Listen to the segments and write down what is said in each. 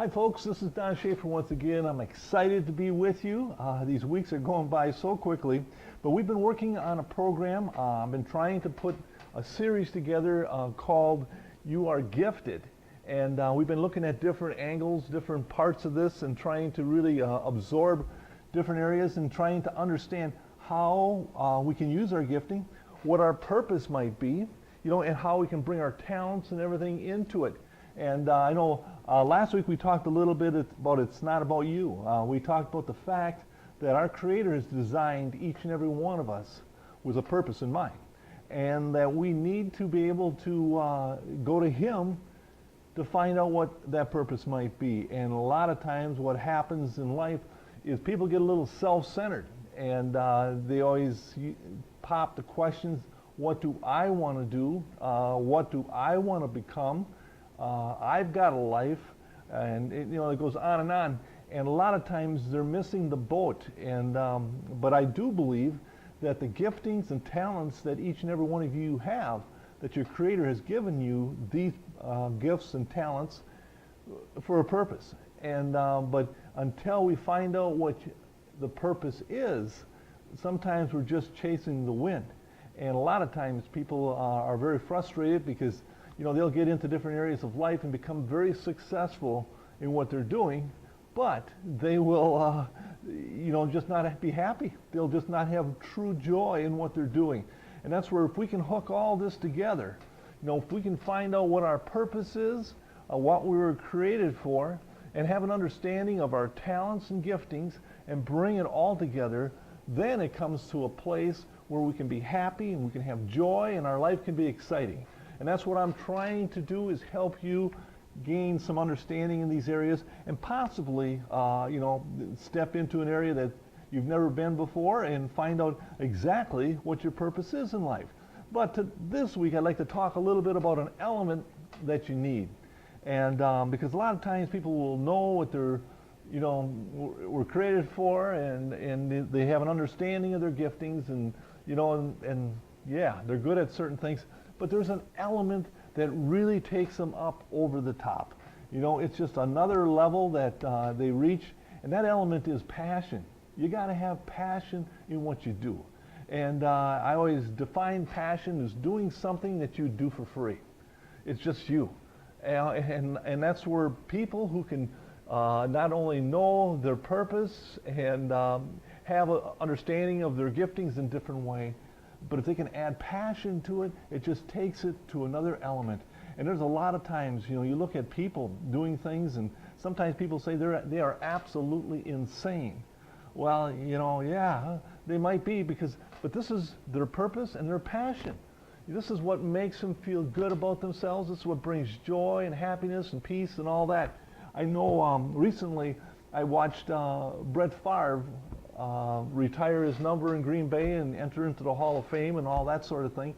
Hi folks, this is Don Schaefer once again. I'm excited to be with you. These weeks are going by so quickly, but we've been working on a program. I've been trying to put a series together called You Are Gifted. And we've been looking at different angles, different parts of this, and trying to really absorb different areas and trying to understand how we can use our gifting, what our purpose might be, and how we can bring our talents and everything into it. And I know last week we talked a little bit about it's not about you. We talked about the fact that our Creator has designed each and every one of us with a purpose in mind. And that we need to be able to go to Him to find out what that purpose might be. And a lot of times what happens in life is people get a little self-centered. And they always pop the questions, what do I want to do? What do I want to become? I've got a life, and it goes on and on. And a lot of times they're missing the boat. And but I do believe that the giftings and talents that each and every one of you have, that your Creator has given you these gifts and talents for a purpose. And but until we find out what the purpose is, sometimes we're just chasing the wind. And a lot of times people are very frustrated because they'll get into different areas of life and become very successful in what they're doing, but they will, just not be happy. They'll just not have true joy in what they're doing. And that's where if we can hook all this together, if we can find out what our purpose is, what we were created for, and have an understanding of our talents and giftings and bring it all together, then it comes to a place where we can be happy and we can have joy and our life can be exciting. And that's what I'm trying to do, is help you gain some understanding in these areas and possibly, step into an area that you've never been before and find out exactly what your purpose is in life. But this week, I'd like to talk a little bit about an element that you need. And because a lot of times people will know what they're, were created for, and they have an understanding of their giftings, and yeah, they're good at certain things. But there's an element that really takes them up over the top. It's just another level that they reach, and that element is passion. You got to have passion in what you do. And I always define passion as doing something that you do for free. It's just you. And that's where people who can not only know their purpose and have an understanding of their giftings in different way, but if they can add passion to it, it just takes it to another element. And there's a lot of times, you look at people doing things, and sometimes people say they are absolutely insane. Well, yeah, they might be, but this is their purpose and their passion. This is what makes them feel good about themselves. This is what brings joy and happiness and peace and all that. I know recently I watched Brett Favre retire his number in Green Bay and enter into the Hall of Fame and all that sort of thing.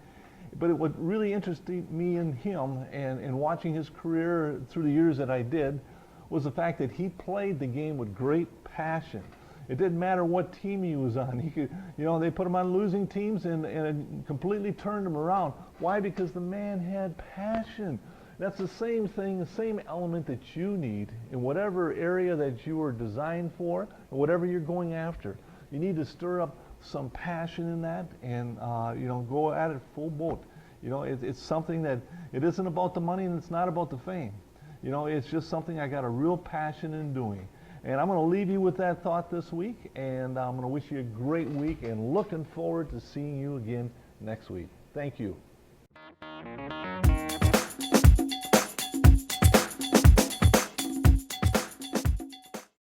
But what really interested me in him and watching his career through the years that I did was the fact that he played the game with great passion. It didn't matter what team he was on. He could, they put him on losing teams and it completely turned him around. Why? Because the man had passion. That's the same thing, the same element that you need in whatever area that you were designed for, and whatever you're going after. You need to stir up some passion in that and, go at it full boat. It's something that, it isn't about the money and it's not about the fame. It's just something I got a real passion in doing. And I'm going to leave you with that thought this week, and I'm going to wish you a great week and looking forward to seeing you again next week. Thank you.